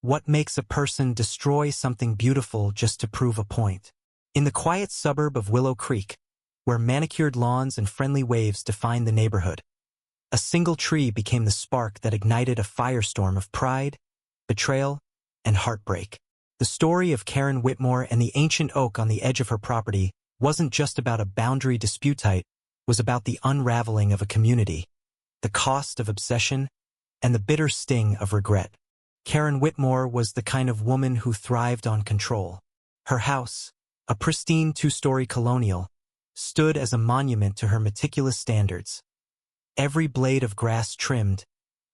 What makes a person destroy something beautiful just to prove a point? In the quiet suburb of Willow Creek, where manicured lawns and friendly waves define the neighborhood, a single tree became the spark that ignited a firestorm of pride, betrayal, and heartbreak. The story of Karen Whitmore and the ancient oak on the edge of her property wasn't just about a boundary dispute, it was about the unraveling of a community, the cost of obsession, and the bitter sting of regret. Karen Whitmore was the kind of woman who thrived on control. Her house, a pristine two-story colonial, stood as a monument to her meticulous standards. Every blade of grass trimmed,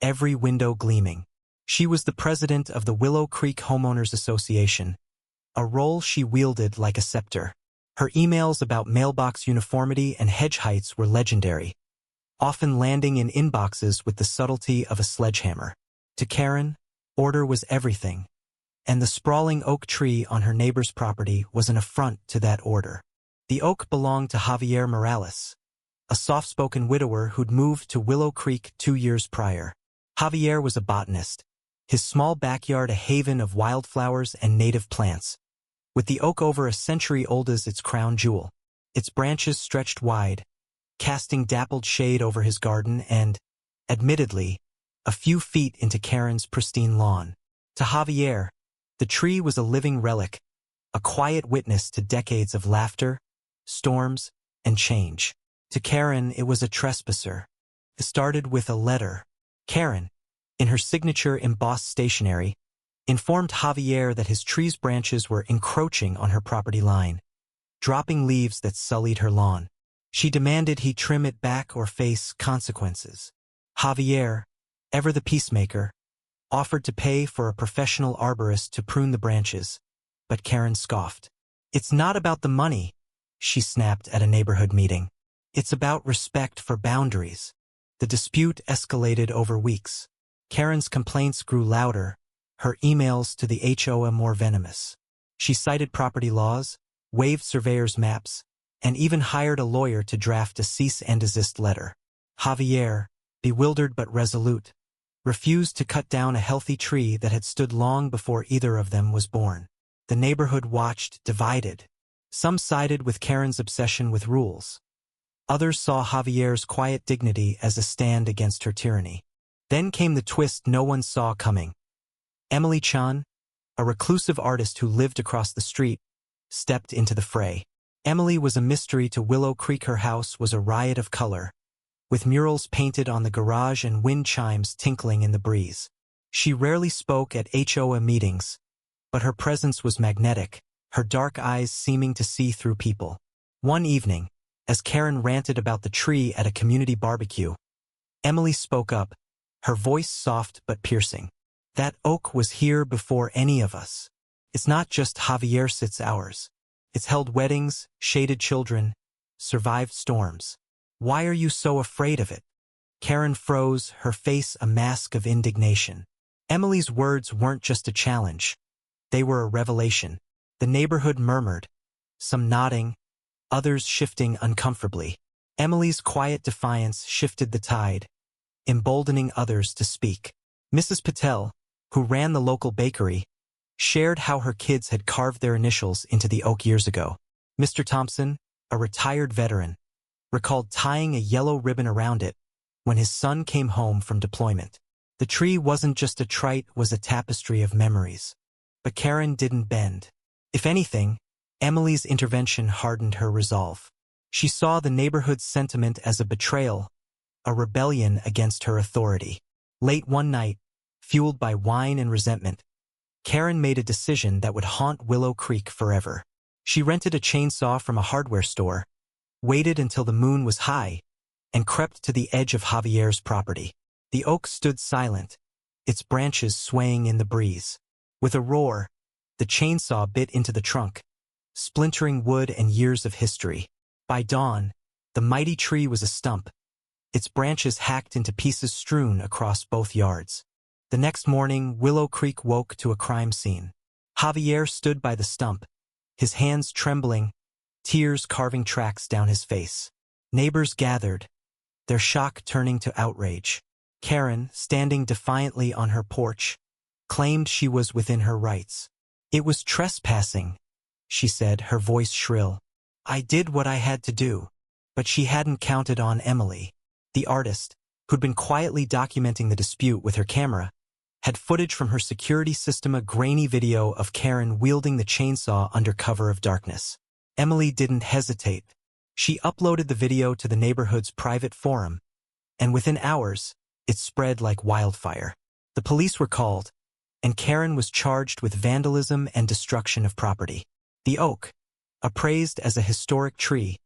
every window gleaming. She was the president of the Willow Creek Homeowners Association, a role she wielded like a scepter. Her emails about mailbox uniformity and hedge heights were legendary, often landing in inboxes with the subtlety of a sledgehammer. To Karen, order was everything, and the sprawling oak tree on her neighbor's property was an affront to that order. The oak belonged to Javier Morales, a soft-spoken widower who'd moved to Willow Creek 2 years prior. Javier was a botanist, his small backyard a haven of wildflowers and native plants, with the oak over a century old as its crown jewel. Its branches stretched wide, casting dappled shade over his garden and, admittedly, a few feet into Karen's pristine lawn. To Javier, the tree was a living relic, a quiet witness to decades of laughter, storms, and change. To Karen, it was a trespasser. It started with a letter. Karen, in her signature embossed stationery, informed Javier that his tree's branches were encroaching on her property line, dropping leaves that sullied her lawn. She demanded he trim it back or face consequences. Javier, ever the peacemaker, offered to pay for a professional arborist to prune the branches, but Karen scoffed. "It's not about the money," she snapped at a neighborhood meeting. "It's about respect for boundaries." The dispute escalated over weeks. Karen's complaints grew louder, her emails to the HOA more venomous. She cited property laws, waived surveyors' maps, and even hired a lawyer to draft a cease and desist letter. Javier, bewildered but resolute, refused to cut down a healthy tree that had stood long before either of them was born. The neighborhood watched, divided. Some sided with Karen's obsession with rules. Others saw Javier's quiet dignity as a stand against her tyranny. Then came the twist no one saw coming. Emily Chan, a reclusive artist who lived across the street, stepped into the fray. Emily was a mystery to Willow Creek. Her house was a riot of color, with murals painted on the garage and wind chimes tinkling in the breeze. She rarely spoke at HOA meetings, but her presence was magnetic, her dark eyes seeming to see through people. One evening, as Karen ranted about the tree at a community barbecue, Emily spoke up, her voice soft but piercing. "That oak was here before any of us. It's not just Javier sits ours. It's held weddings, shaded children, survived storms. Why are you so afraid of it?" Karen froze, her face a mask of indignation. Emily's words weren't just a challenge. They were a revelation. The neighborhood murmured, some nodding, others shifting uncomfortably. Emily's quiet defiance shifted the tide, emboldening others to speak. Mrs. Patel, who ran the local bakery, shared how her kids had carved their initials into the oak years ago. Mr. Thompson, a retired veteran, recalled tying a yellow ribbon around it when his son came home from deployment. The tree wasn't just a trite, it was a tapestry of memories. But Karen didn't bend. If anything, Emily's intervention hardened her resolve. She saw the neighborhood's sentiment as a betrayal, a rebellion against her authority. Late one night, fueled by wine and resentment, Karen made a decision that would haunt Willow Creek forever. She rented a chainsaw from a hardware store, waited until the moon was high, and crept to the edge of Javier's property. The oak stood silent, its branches swaying in the breeze. With a roar, the chainsaw bit into the trunk, splintering wood and years of history. By dawn, the mighty tree was a stump, its branches hacked into pieces strewn across both yards. The next morning, Willow Creek woke to a crime scene. Javier stood by the stump, his hands trembling, tears carving tracks down his face. Neighbors gathered, their shock turning to outrage. Karen, standing defiantly on her porch, claimed she was within her rights. "It was trespassing," she said, her voice shrill. "I did what I had to do." But she hadn't counted on Emily. The artist, who'd been quietly documenting the dispute with her camera, had footage from her security system, a grainy video of Karen wielding the chainsaw under cover of darkness. Emily didn't hesitate. She uploaded the video to the neighborhood's private forum, and within hours, it spread like wildfire. The police were called, and Karen was charged with vandalism and destruction of property. The oak, appraised as a historic tree,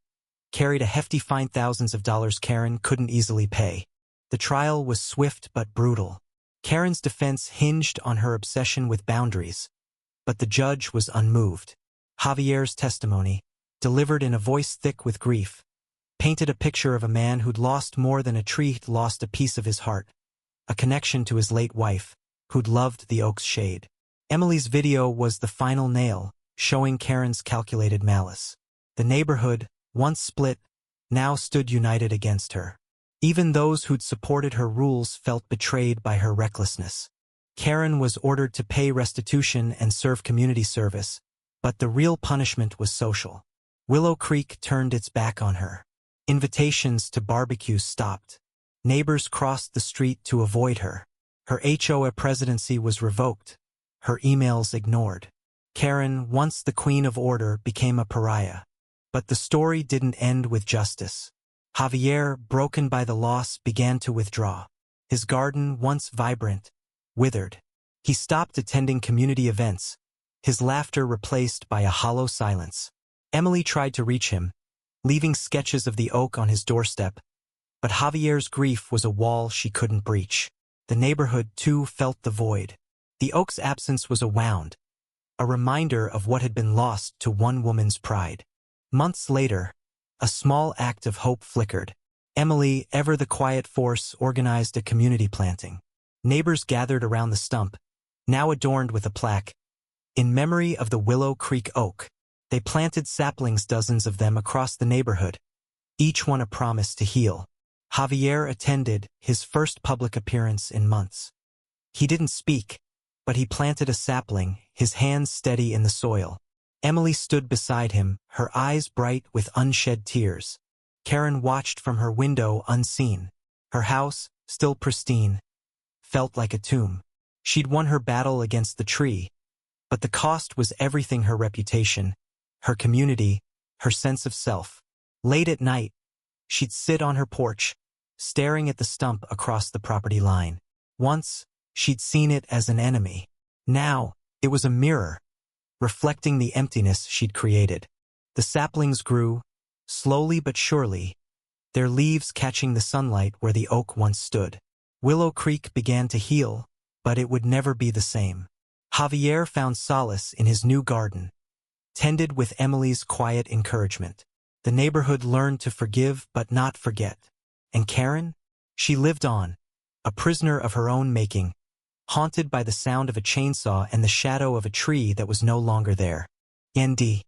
carried a hefty fine, thousands of dollars Karen couldn't easily pay. The trial was swift but brutal. Karen's defense hinged on her obsession with boundaries, but the judge was unmoved. Javier's testimony, delivered in a voice thick with grief, painted a picture of a man who'd lost more than a tree. He'd lost a piece of his heart, a connection to his late wife, who'd loved the oak's shade. Emily's video was the final nail, showing Karen's calculated malice. The neighborhood, once split, now stood united against her. Even those who'd supported her rules felt betrayed by her recklessness. Karen was ordered to pay restitution and serve community service, but the real punishment was social. Willow Creek turned its back on her. Invitations to barbecues stopped. Neighbors crossed the street to avoid her. Her HOA presidency was revoked. Her emails ignored. Karen, once the queen of order, became a pariah. But the story didn't end with justice. Javier, broken by the loss, began to withdraw. His garden, once vibrant, withered. He stopped attending community events, his laughter replaced by a hollow silence. Emily tried to reach him, leaving sketches of the oak on his doorstep, but Javier's grief was a wall she couldn't breach. The neighborhood, too, felt the void. The oak's absence was a wound, a reminder of what had been lost to one woman's pride. Months later, a small act of hope flickered. Emily, ever the quiet force, organized a community planting. Neighbors gathered around the stump, now adorned with a plaque, in memory of the Willow Creek oak. They planted saplings, dozens of them across the neighborhood, each one a promise to heal. Javier attended, his first public appearance in months. He didn't speak, but he planted a sapling, his hands steady in the soil. Emily stood beside him, her eyes bright with unshed tears. Karen watched from her window unseen. Her house, still pristine, felt like a tomb. She'd won her battle against the tree, but the cost was everything: her reputation, her community, her sense of self. Late at night, she'd sit on her porch, staring at the stump across the property line. Once, she'd seen it as an enemy. Now, it was a mirror, reflecting the emptiness she'd created. The saplings grew, slowly but surely, their leaves catching the sunlight where the oak once stood. Willow Creek began to heal, but it would never be the same. Javier found solace in his new garden, tended with Emily's quiet encouragement. The neighborhood learned to forgive but not forget. And Karen? She lived on, a prisoner of her own making, haunted by the sound of a chainsaw and the shadow of a tree that was no longer there. ND.